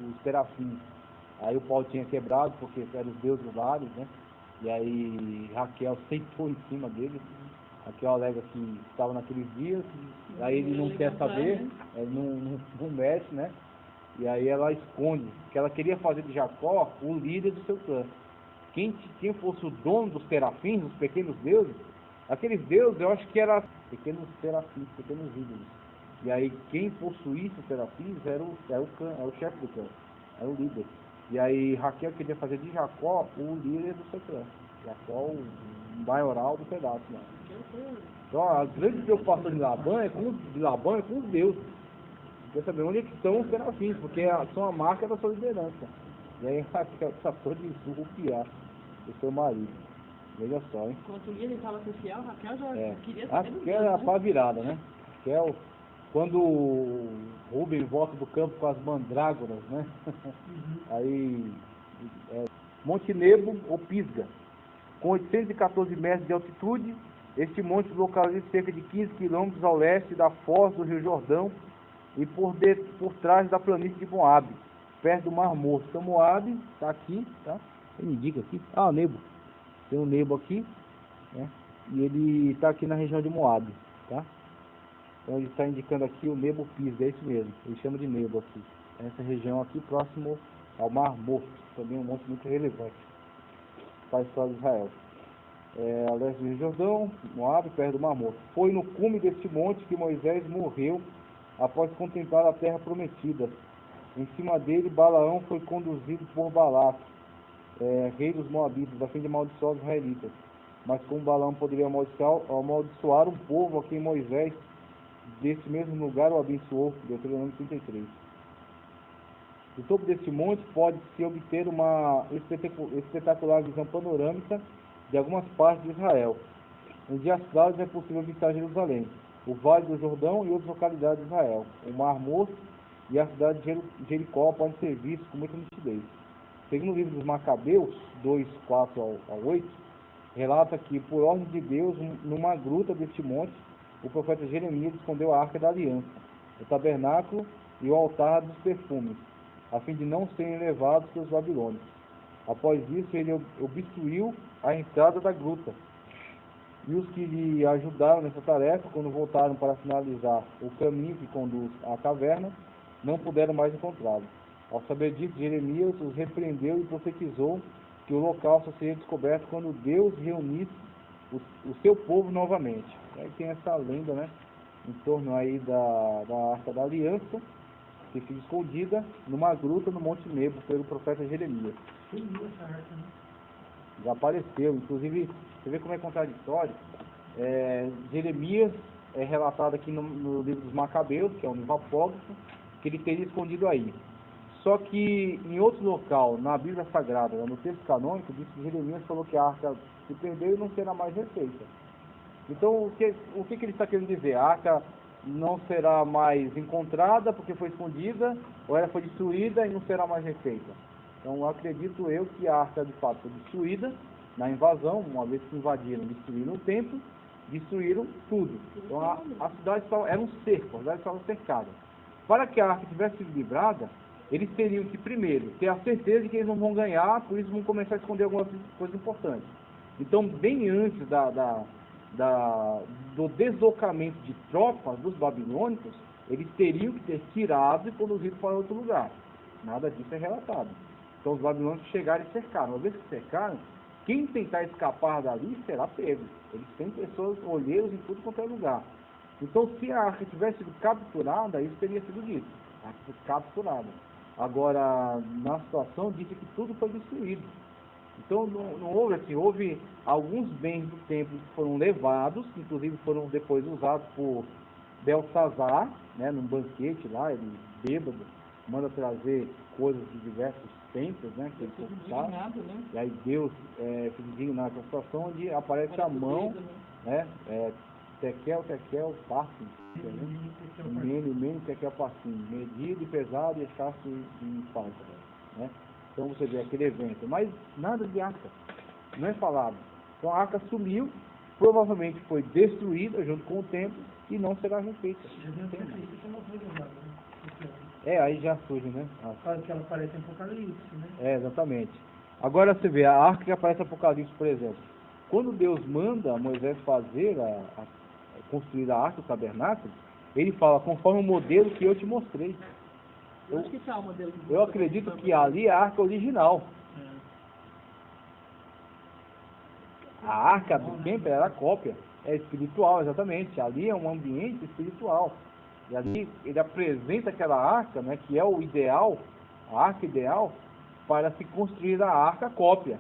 os serafins. Aí o pau tinha quebrado, porque eram os deuses lares, né? E aí Raquel sentou em cima dele. Raquel alega que estava naqueles dias, aí ele não quer saber, ele não mexe, né? E aí ela esconde, que ela queria fazer de Jacó o líder do seu clã. Quem fosse o dono dos serafins, dos pequenos deuses, aqueles deuses eu acho que eram pequenos serafins, pequenos ídolos. E aí quem possuísse os serafins era o chefe do clã, era o líder. E aí Raquel queria fazer de Jacó o líder do seu clã. Jacó o maioral do pedaço, né? Então a grande preocupação de Labão é com os deuses. Quer saber onde é que estão os serafins, porque são a marca da sua liderança. E aí Raquel tratou de surrupiar o seu marido. Veja só, hein? Enquanto o líder estava com fiel, Raquel já queria saber do Raquel é a pá virada, né? Raquel, quando o Rubem volta do campo com as mandrágoras, né? Aí, Monte Nebo ou Pisga, com 814 metros de altitude, este monte localiza cerca de 15 quilômetros ao leste da foz do Rio Jordão e por trás da planície de Moabe, perto do Mar Morto. Então Moabe está aqui, tá? Ele indica aqui, o Nebo. Tem um Nebo aqui, né? E ele está aqui na região de Moabe, tá? Então ele está indicando aqui o Nebo Pisga, é isso mesmo, ele chama de Nebo aqui. Essa região aqui próximo ao Mar Morto, também um monte muito relevante para a história de Israel. A leste do Rio Jordão, Moabe, perto do Mar Morto. Foi no cume deste monte que Moisés morreu após contemplar a terra prometida. Em cima dele, Balaão foi conduzido por Balaque, rei dos Moabitas, a fim de amaldiçoar os israelitas. Mas como Balaão poderia amaldiçoar um povo a quem Moisés, desse mesmo lugar, o abençoou, Deuteronômio 33. Do topo deste monte pode-se obter uma espetacular visão panorâmica de algumas partes de Israel. Em dias claros é possível visitar Jerusalém, o Vale do Jordão e outras localidades de Israel. O Mar Morto e a cidade de Jericó podem ser vistos com muita nitidez. Segundo o livro dos Macabeus, 2, 4 ao 8, relata que, por ordem de Deus, numa gruta deste monte, o profeta Jeremias escondeu a Arca da Aliança, o tabernáculo e o altar dos perfumes, a fim de não serem levados pelos babilônios. Após isso, ele obstruiu a entrada da gruta. E os que lhe ajudaram nessa tarefa, quando voltaram para finalizar o caminho que conduz à caverna, não puderam mais encontrá-lo. Ao saber disso, Jeremias os repreendeu e profetizou que o local só seria descoberto quando Deus reunisse o seu povo novamente. Aí tem essa lenda, né, em torno aí da Arca da Aliança, que fica escondida numa gruta no Monte Nebo pelo profeta Jeremias. Já apareceu, inclusive, você vê como é contraditório. Jeremias é relatado aqui no livro dos Macabeus, que é um livro apócrifo, que ele teria escondido aí. Só que em outro local, na Bíblia Sagrada, no texto canônico, diz que Jeremias falou que a arca se perdeu e não será mais refeita. Então, o que ele está querendo dizer? A arca não será mais encontrada porque foi escondida, ou ela foi destruída e não será mais refeita. Então, acredito eu que a arca de fato foi destruída na invasão, uma vez que invadiram, destruíram o templo, destruíram tudo. Então, a cidade era um cerco, a cidade estava cercada. Para que a arca tivesse sido livrada, eles teriam que, primeiro, ter a certeza de que eles não vão ganhar, por isso vão começar a esconder algumas coisas importantes. Então, bem antes do deslocamento de tropas dos babilônicos, eles teriam que ter tirado e conduzido para outro lugar. Nada disso é relatado. Então, os babilônicos chegaram e cercaram. Uma vez que cercaram, quem tentar escapar dali será pego. Eles têm pessoas, olheiros em tudo quanto é lugar. Então, se a arca tivesse sido capturada, isso teria sido dito. A arca foi capturada. Agora, na situação, disse que tudo foi destruído. Então, não houve assim, houve alguns bens do templo que foram levados, que inclusive foram depois usados por Belsazar, né, num banquete lá, ele bêbado, manda trazer coisas de diversos templos, né, que ele conquistava, né? E aí Deus se indigna na situação onde aparece a mão, né, Tekel, Parsim, Mene, Tekel, Parsim, medido e pesado e escasso em falta, né? Então você vê aquele evento, mas nada de arca, não é falado. Então a arca sumiu, provavelmente foi destruída junto com o templo e não será refeita. Aí já surge, né? Fala que ela aparece em Apocalipse, né? Exatamente. Agora você vê, a arca que aparece em Apocalipse, por exemplo. Quando Deus manda Moisés fazer, construir a arca, o tabernáculo, ele fala, conforme o modelo que eu te mostrei. Onde que está o modelo? Eu acredito que ali é a arca original. A arca do templo era a cópia. É espiritual, exatamente. Ali é um ambiente espiritual. E ali ele apresenta aquela arca, né, que é o ideal, a arca ideal, para se construir a arca cópia.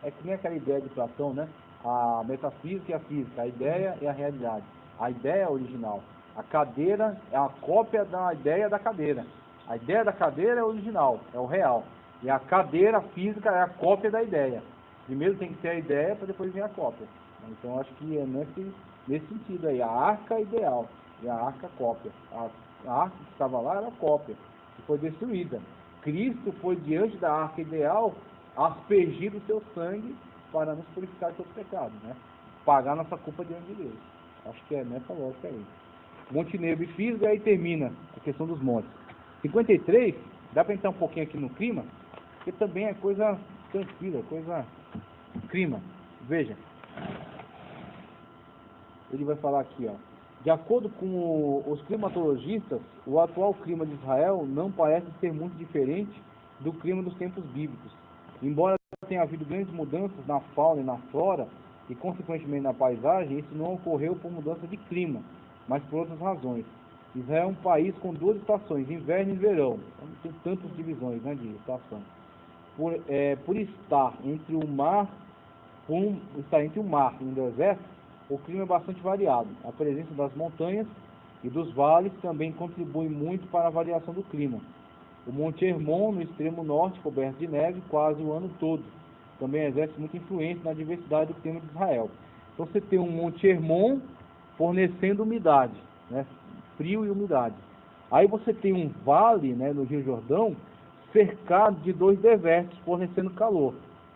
É que nem aquela ideia de Platão, né? A metafísica e a física, a ideia e a realidade. A ideia é original. A cadeira é a cópia da ideia da cadeira. A ideia da cadeira é original, é o real. E a cadeira física é a cópia da ideia. Primeiro tem que ter a ideia para depois vir a cópia. Então acho que é nesse sentido aí, a arca ideal e a arca cópia. A arca que estava lá era a cópia, que foi destruída. Cristo foi diante da arca ideal aspergir o seu sangue para nos purificar de todo pecado, né? Pagar nossa culpa diante de Deus. Acho que é nessa lógica aí. Monte Nebo e Pisga, aí termina a questão dos montes. 53, dá para entrar um pouquinho aqui no clima, porque também é coisa tranquila, coisa clima. Veja, ele vai falar aqui, ó. De acordo com os climatologistas, o atual clima de Israel não parece ser muito diferente do clima dos tempos bíblicos. Embora tenha havido grandes mudanças na fauna e na flora, e consequentemente na paisagem, isso não ocorreu por mudança de clima, mas por outras razões. Israel é um país com duas estações, inverno e verão. Não tem tantas divisões, né, de estações. Por estar entre o mar e um deserto, o clima é bastante variado. A presença das montanhas e dos vales também contribui muito para a variação do clima. O Monte Hermon, no extremo norte, coberto de neve quase o ano todo, também exerce muita influência na diversidade do clima de Israel. Então você tem um Monte Hermon fornecendo umidade, né? Frio e umidade. Aí você tem um vale, né, no Rio Jordão, cercado de dois desertos fornecendo calor.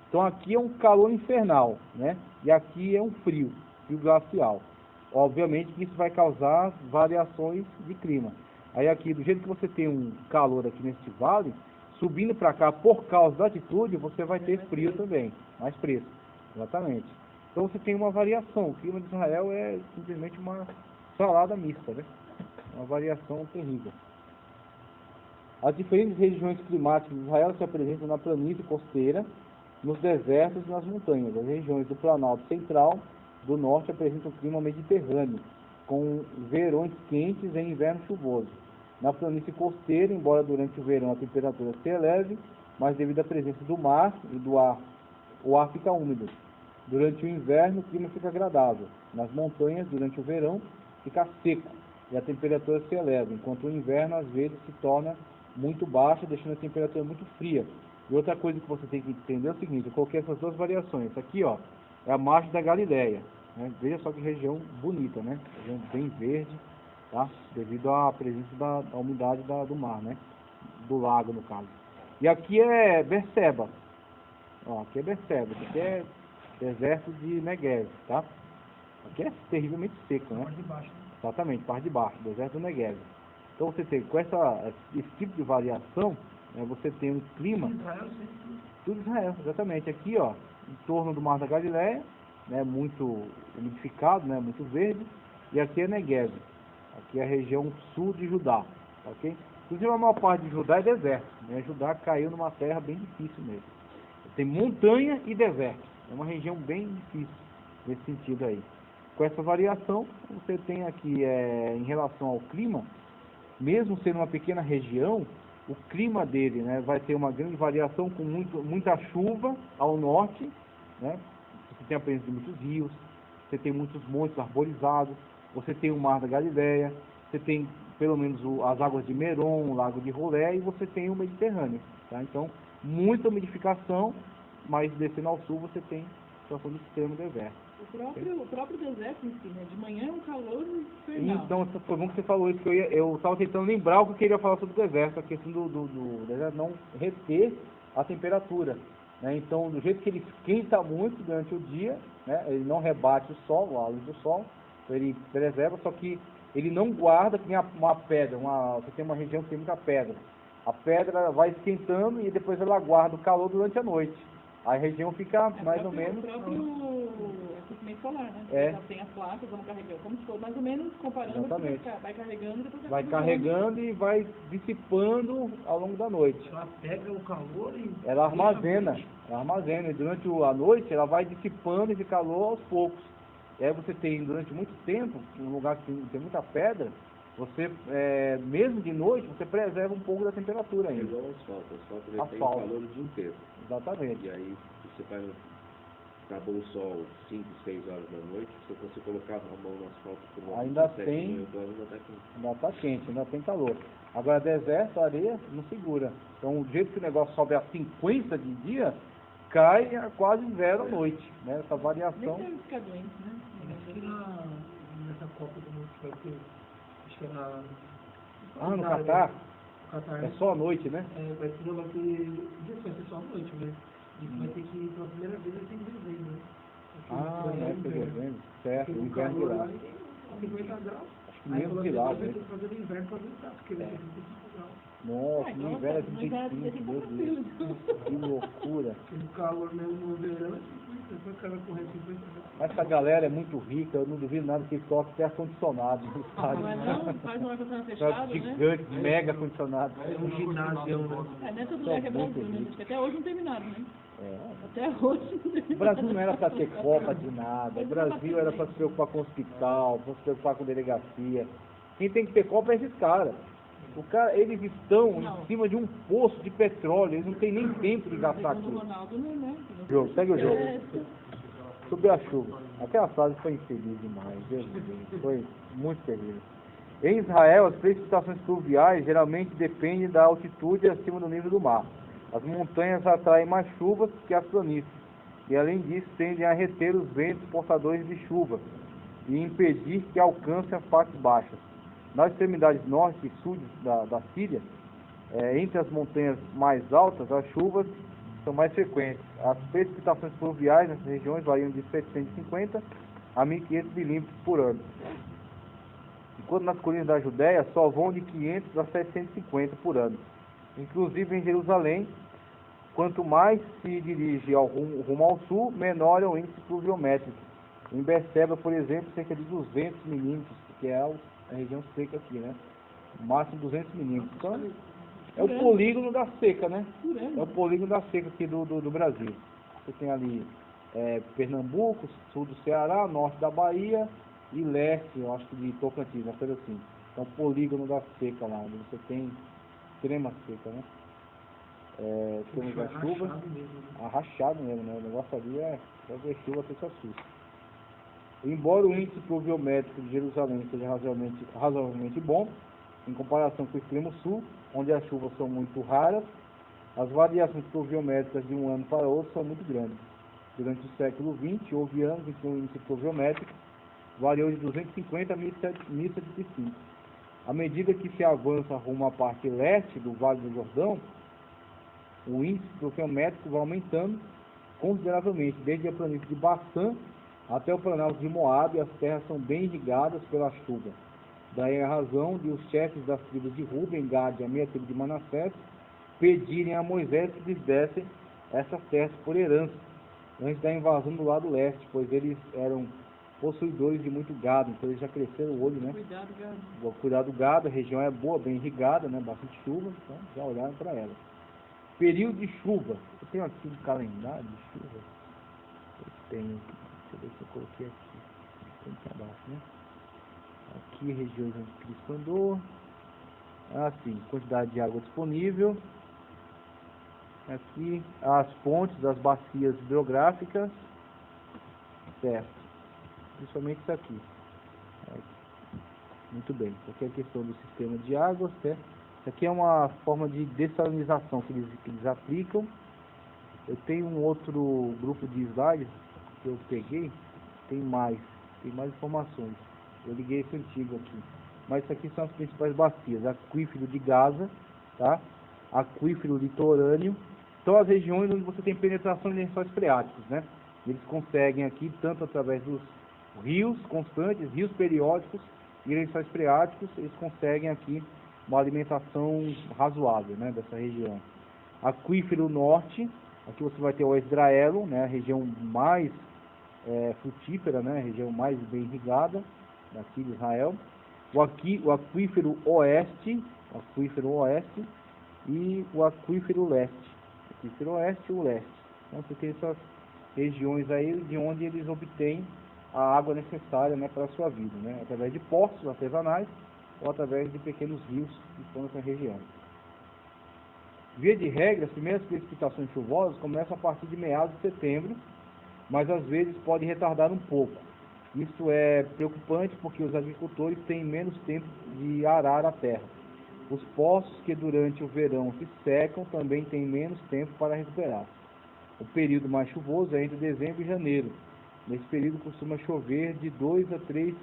Então aqui é um calor infernal, né? E aqui é um frio glacial. Obviamente que isso vai causar variações de clima. Aí aqui, do jeito que você tem um calor aqui neste vale, subindo para cá por causa da altitude, você vai ter frio também, mais fresco. Exatamente. Então você tem uma variação. O clima de Israel é simplesmente uma salada mista, né? Uma variação terrível. As diferentes regiões climáticas de Israel se apresentam na planície costeira, nos desertos e nas montanhas. As regiões do Planalto Central do Norte apresentam um clima mediterrâneo, com verões quentes e inverno chuvoso. Na planície costeira, embora durante o verão a temperatura se eleve, mas devido à presença do mar e do ar, o ar fica úmido. Durante o inverno, o clima fica agradável. Nas montanhas, durante o verão, fica seco e a temperatura se eleva, enquanto o inverno, às vezes, se torna muito baixa, deixando a temperatura muito fria. E outra coisa que você tem que entender é o seguinte: eu coloquei essas duas variações. Essa aqui, ó, é a margem da Galileia, né? Veja só que região bonita, né? Região bem verde, tá? Devido à presença da umidade do mar, né? Do lago, no caso. E aqui é Berseba. Ó, aqui é Berseba. Aqui é deserto de Negev, tá? Aqui é terrivelmente seco, né? Parte de baixo, né? Exatamente, parte de baixo, deserto do Negev. Então você tem, com esse tipo de variação, né, você tem um clima... Tudo Israel, exatamente. Aqui, ó, em torno do Mar da Galileia, né, muito umidificado, né, muito verde, e aqui é Negev. Aqui é a região sul de Judá, ok? Inclusive a maior parte de Judá é deserto, né? Judá caiu numa terra bem difícil mesmo. Tem montanha e deserto, é uma região bem difícil nesse sentido aí. Com essa variação, você tem aqui, em relação ao clima, mesmo sendo uma pequena região, o clima dele, né, vai ter uma grande variação com muita chuva ao norte, né? Você tem a presença de muitos rios, você tem muitos montes arborizados, você tem o Mar da Galileia, você tem pelo menos as águas de Meron, o Lago de Rolé, e você tem o Mediterrâneo, tá? Então, muita umidificação, mas descendo ao sul você tem situação de extremo deserto. O próprio deserto em si, né? De manhã é um calor infernal. Então, foi bom que você falou isso, que eu estava tentando lembrar o que eu queria falar sobre o deserto, a questão do deserto não reter a temperatura, né? Então, do jeito que ele esquenta muito durante o dia, né, ele não rebate o sol, a luz do sol, ele preserva, só que ele não guarda que nem uma pedra, você tem uma região que tem muita pedra. A pedra vai esquentando e depois ela guarda o calor durante a noite. A região fica mais ou menos... O próprio aquecimento solar, né? É. Já tem as placas, vamos carregando, como se for mais ou menos comparando, Exatamente. vai carregando e depois Vai carregando e vai dissipando ao longo da noite. Ela pega o calor e... Ela armazena. E durante a noite ela vai dissipando esse calor aos poucos. E aí você tem, durante muito tempo, um lugar que tem muita pedra, você, mesmo de noite, você preserva um pouco da temperatura É ainda. igual ao asfalto. O asfalto ele tem Asfalto. calor o dia inteiro. Exatamente. E aí você vai, acabou o sol 5, 6 horas da noite, se você colocar a mão no asfalto por uma Ainda 7, tem- 8 horas, ainda está quente. Ainda está quente, ainda tem calor. Agora, deserto, areia, não segura. Então, do jeito que o negócio sobe a 50 de dia, cai a quase zero à noite. Né? Essa Nem variação... deve ficar doente, né? Acho que nessa Copa do Mundo que vai ter, acho que é na... Ah, no Catar? No Catar, É só à noite, né? vai ter, vai ser só à noite, mas isso vai ter que ir pela primeira vez vai ser em dezembro, né? Ah, vai ser dezembro. Certo, Porque o o inverno de calor lá. lá é 50 graus. Acho que menos de lá, vai né? ter que fazer no inverno para aguentar, porque vai ser 35 graus. Nossa, então, no inverno é no inverno 35, meu tranquilo. Deus. Que loucura. Porque o calor mesmo no verão é 50, depois o cara vai correr 50 graus. Essa galera é muito rica, eu não duvido nada que eles colocam até ar-condicionado no estádio. Não é não? Faz um ar-condicionado fechado, né? Gigante, mega condicionado. É um ginásio, né? Não é todo lugar que é Brasil, né? Acho que até hoje não terminaram, né? É. Até hoje não O terminaram. Brasil não era para ter Copa de nada. O Brasil era para se preocupar com o hospital, para se preocupar com delegacia. Quem tem que ter Copa é esses caras. Eles estão Não. em cima de um poço de petróleo, eles não têm nem tempo de gastar Segundo o aquilo. Ronaldo, não, né? Jogo, segue o jogo. É, Sobre a chuva. Aquela frase foi infeliz demais, Deus me livre. Foi muito terrível. Em Israel, as precipitações pluviais geralmente dependem da altitude acima do nível do mar. As montanhas atraem mais chuvas que as planícies, e além disso tendem a reter os ventos portadores de chuva e impedir que alcancem as partes baixas. Nas extremidades norte e sul da Síria, entre as montanhas mais altas, as chuvas são mais frequentes. As precipitações pluviais nessas regiões variam de 750 a 1.500 milímetros por ano. Enquanto nas colinas da Judéia só vão de 500 a 750 por ano. Inclusive em Jerusalém, quanto mais se dirige rumo ao sul, menor é o índice pluviométrico. Em Berseba, por exemplo, cerca de 200 milímetros, que é a região seca aqui, né? Máximo 200 milímetros. Então, é o polígono da seca, né? É o polígono da seca aqui do Brasil. Você tem ali Pernambuco, sul do Ceará, norte da Bahia e leste, eu acho que de Tocantins, uma coisa assim. É o polígono da seca lá, onde você tem extrema seca, né? Temos a chuva, Rachado mesmo, né? arrachado mesmo, né? O negócio ali vai ver chuva, você se assusta. Embora o índice pluviométrico de Jerusalém seja razoavelmente bom, em comparação com o extremo sul, onde as chuvas são muito raras, as variações pluviométricas de um ano para outro são muito grandes. Durante o século XX, houve anos em que o índice pluviométrico variou de 250 a 1075. À medida que se avança rumo à parte leste do Vale do Jordão, o índice pluviométrico vai aumentando consideravelmente, desde a planície de Baçã até o Planalto de Moabe. As terras são bem irrigadas pela chuva. Daí a razão de os chefes das tribos de Ruben, Gad e a meia tribo de Manassés pedirem a Moisés que lhes dessem essas terras por herança, antes da invasão do lado leste, pois eles eram possuidores de muito gado, então eles já cresceram o olho, né? Cuidado, cara. Vou cuidar do gado, a região é boa, bem irrigada, né? Bastante chuva, então já olharam para ela. Período de chuva. Eu tenho aqui um calendário de chuva. Eu tenho, deixa eu ver se eu coloquei aqui. Tem aqui abaixo, né? Aqui, regiões onde Cristo andou. Assim, quantidade de água disponível. Aqui, as fontes das bacias hidrográficas. Certo. Principalmente isso aqui. Muito bem. Aqui é a questão do sistema de águas, certo? Isso aqui é uma forma de dessalinização que eles aplicam. Eu tenho um outro grupo de slides que eu peguei. Tem mais informações. Eu liguei esse antigo aqui. Mas isso aqui são as principais bacias. Aquífero de Gaza, tá? Aquífero litorâneo. São as regiões onde você tem penetração de lençóis freáticos, né? Eles conseguem aqui, tanto através dos rios constantes, rios periódicos, e lençóis freáticos, eles conseguem aqui uma alimentação razoável, né, dessa região. Aquífero norte, aqui você vai ter o Esdraelo, né, a região mais frutífera, né, a região mais bem irrigada daqui de Israel. O aquífero oeste e o aquífero leste. Aquífero oeste e o leste. Então você tem essas regiões aí de onde eles obtêm a água necessária, né, para a sua vida, né, através de poços artesanais ou através de pequenos rios que estão nessa região. Via de regra, as primeiras precipitações chuvosas começam a partir de meados de setembro, mas às vezes pode retardar um pouco. Isso é preocupante porque os agricultores têm menos tempo de arar a terra. Os poços que durante o verão se secam também têm menos tempo para recuperar. O período mais chuvoso é entre dezembro e janeiro. Nesse período costuma chover de 2 a 3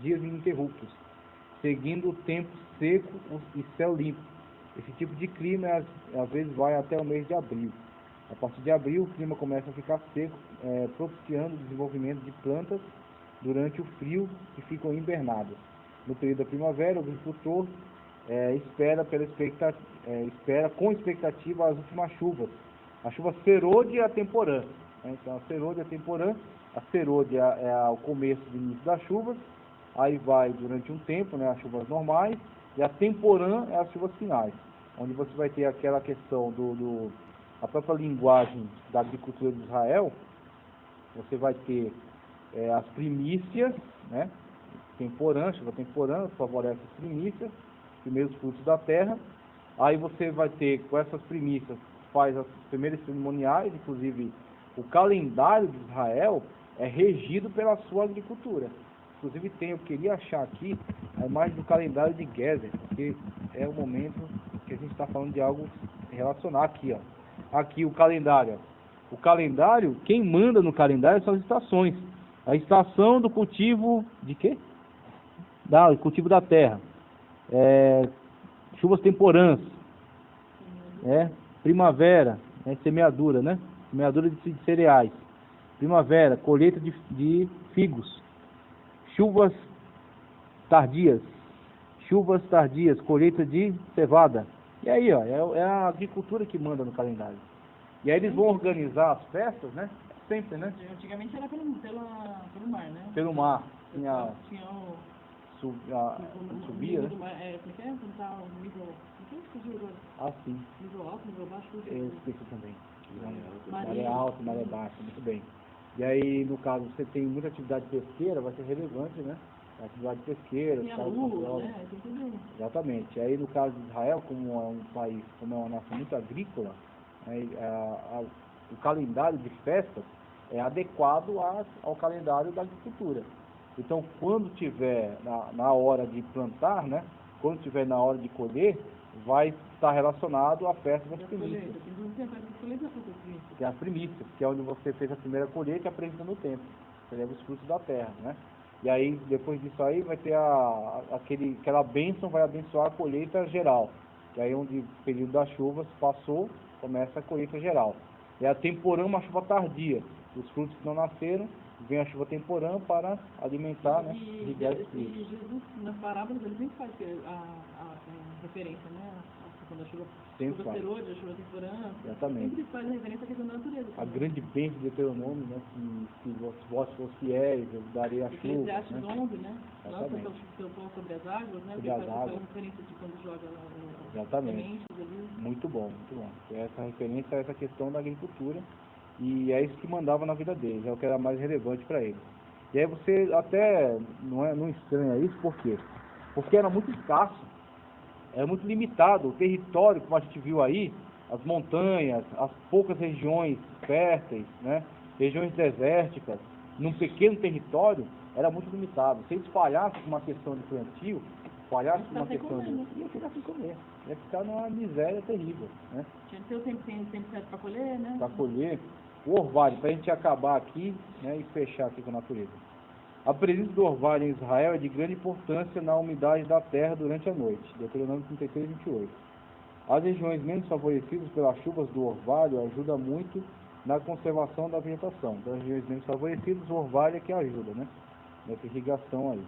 dias ininterruptos, seguindo o tempo seco e céu limpo. Esse tipo de clima às vezes vai até o mês de abril. A partir de abril o clima começa a ficar seco, propiciando o desenvolvimento de plantas durante o frio que ficam invernadas. No período da primavera, o agricultor espera com expectativa as últimas chuvas. A chuva serôdia temporã. Então, a serôdia temporã, a serôdia é o começo do início das chuvas, aí vai durante um tempo, né, as chuvas normais, e a temporã é as chuvas finais, onde você vai ter aquela questão a própria linguagem da agricultura de Israel. Você vai ter as primícias, né, temporã, chuva temporã, favorece as primícias, os primeiros frutos da terra. Aí você vai ter, com essas primícias, faz as primeiras cerimoniais, inclusive o calendário de Israel é regido pela sua agricultura. Inclusive eu queria achar aqui a imagem do calendário de Gezer, porque é o momento que a gente está falando de algo relacionado aqui, ó. Aqui o calendário. O calendário, quem manda no calendário são as estações. A estação do cultivo de quê? O cultivo da terra. Chuvas temporãs. Primavera, semeadura, né? Semeadura de cereais. Primavera, colheita de figos. Chuvas tardias, colheita de cevada. E aí, ó, é a agricultura que manda no calendário. E aí eles vão organizar as festas, né? Sempre, né? Antigamente era pelo mar, né? Pelo mar. Tinha Subia, né? Como é que é? Quando tá o nível... Fugiu agora. Ah, sim. Nível alto, nível baixo. Eu esqueci também. Maré Maré alta, maré baixa, muito bem. E aí, no caso, você tem muita atividade pesqueira, vai ser relevante, né? Atividade pesqueira, Tinha lua, né? Tem tudo. Exatamente. Aí, no caso de Israel, como é um país, como é uma nação muito agrícola, o calendário de festas é adequado ao calendário da agricultura. Então, quando tiver na hora de plantar, né? Quando tiver na hora de colher, vai estar relacionado à festa das primícias. Que é as primícias, que é onde você fez a primeira colheita e apresenta no templo. Você leva os frutos da terra, né? E aí, depois disso aí, vai ter aquela bênção, vai abençoar a colheita geral. Que aí, onde o período das chuvas passou, começa a colheita geral. É a temporã, uma chuva tardia. Os frutos que não nasceram, vem a chuva temporã para alimentar, né? E Jesus, nas parábolas, ele sempre faz a referência, né? Quando a chuva serôdia, a chuva temporã, exatamente. Sempre faz a referência à questão da natureza. A grande bênção de Deuteronômio, né? Que vós fossem fiéis, eu darei a chuva. Eclesiastes 11, né? Exatamente. Lança seu povo sobre as águas, né? Sobre as águas. A referência de quando joga lá exatamente. Muito bom, muito bom. Essa referência a essa questão da agricultura. E é isso que mandava na vida deles, é o que era mais relevante para eles. E aí você até não estranha isso, por quê? Porque era muito escasso, era muito limitado o território, como a gente viu aí, as montanhas, as poucas regiões férteis, né, regiões desérticas, num pequeno território, era muito limitado. Se espalhasse uma questão de plantio, espalhasse uma questão de... ia ficar sem comer, ia ficar numa miséria terrível, né? Tinha que ter o tempo certo para colher, né? Para colher. O orvalho, para a gente acabar aqui, né, e fechar aqui com a natureza. A presença do orvalho em Israel é de grande importância na umidade da terra durante a noite. Deuteronômio 33, 28. As regiões menos favorecidas pelas chuvas do orvalho ajudam muito na conservação da vegetação. Das regiões menos favorecidas, o orvalho é que ajuda, né? Nessa irrigação aí.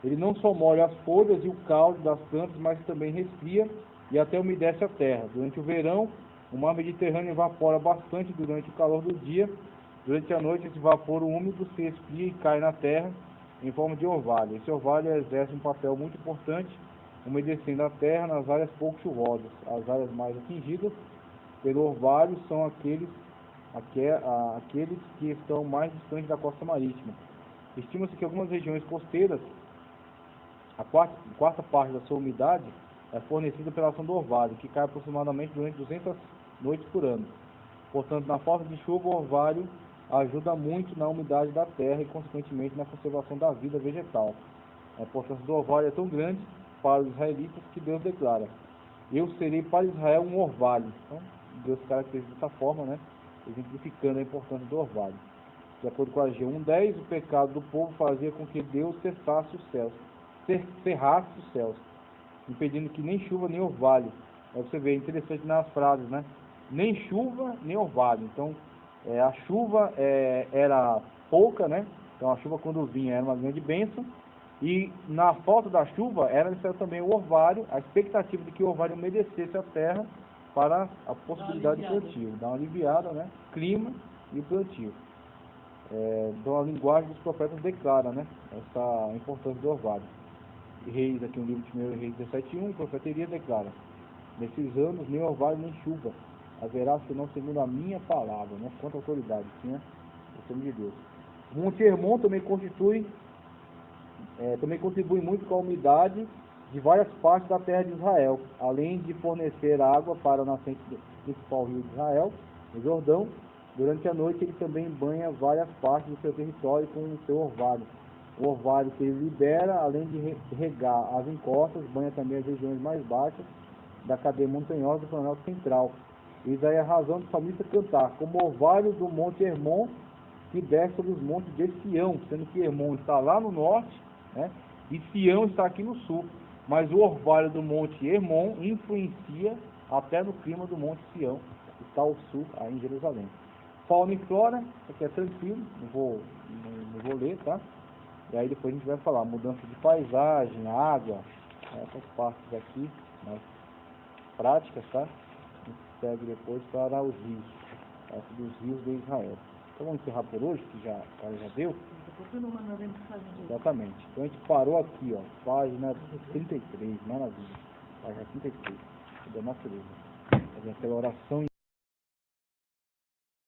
Ele não só molha as folhas e o caule das plantas, mas também resfria e até umedece a terra. Durante o verão, o mar Mediterrâneo evapora bastante durante o calor do dia. Durante a noite, esse vapor úmido se esfria e cai na terra em forma de orvalho. Esse orvalho exerce um papel muito importante, umedecendo a terra nas áreas pouco chuvosas. As áreas mais atingidas pelo orvalho são aqueles que estão mais distantes da costa marítima. Estima-se que algumas regiões costeiras, a quarta parte da sua umidade é fornecida pela ação do orvalho, que cai aproximadamente durante 200 noites por ano. Portanto, na falta de chuva, o orvalho ajuda muito na umidade da terra e, consequentemente, na conservação da vida vegetal. A importância do orvalho é tão grande para os israelitas que Deus declara: eu serei para Israel um orvalho. Então, Deus caracteriza dessa forma, né, exemplificando a importância do orvalho. De acordo com a G1:10, o pecado do povo fazia com que Deus cerrasse os céus, impedindo que nem chuva nem orvalho. Aí você vê, é interessante nas frases, né? Nem chuva nem orvalho. Então, a chuva era pouca, né? Então, a chuva quando vinha era uma grande bênção. E na falta da chuva era necessário também o orvalho, a expectativa de que o orvalho umedecesse a terra para a possibilidade de plantio. Dá uma aliviada, né? Clima e o plantio. Então, a linguagem dos profetas declara, né, essa importância do orvalho. Reis, aqui no livro de 1 Reis 17:1, o profeta Elias declara: nesses anos nem orvalho nem chuva haverá, senão segundo a minha palavra, né? Quanto autoridade tinha o Senhor de Deus. O Monte Hermon também contribui muito com a umidade de várias partes da terra de Israel, além de fornecer água para a nascente do principal rio de Israel, o Jordão. Durante a noite ele também banha várias partes do seu território com o seu orvalho. O orvalho que ele libera, além de regar as encostas, banha também as regiões mais baixas da cadeia montanhosa do Planalto Central. E daí a razão do salmista cantar: como orvalho do Monte Hermon que desce sobre os montes de Sião, sendo que Hermon está lá no norte, né, e Sião está aqui no sul. Mas o orvalho do Monte Hermon influencia até no clima do Monte Sião, que está ao sul, aí em Jerusalém. Fauna e flora, isso aqui é tranquilo, não vou ler, tá? E aí depois a gente vai falar mudança de paisagem, água, essas partes aqui, mais práticas, tá? A gente segue depois para os rios, essa dos rios de Israel. Então vamos encerrar por hoje, que já deu. Exatamente. Então a gente parou aqui, ó, página 33, maravilha. Página 33, da natureza. Fazendo aquela oração.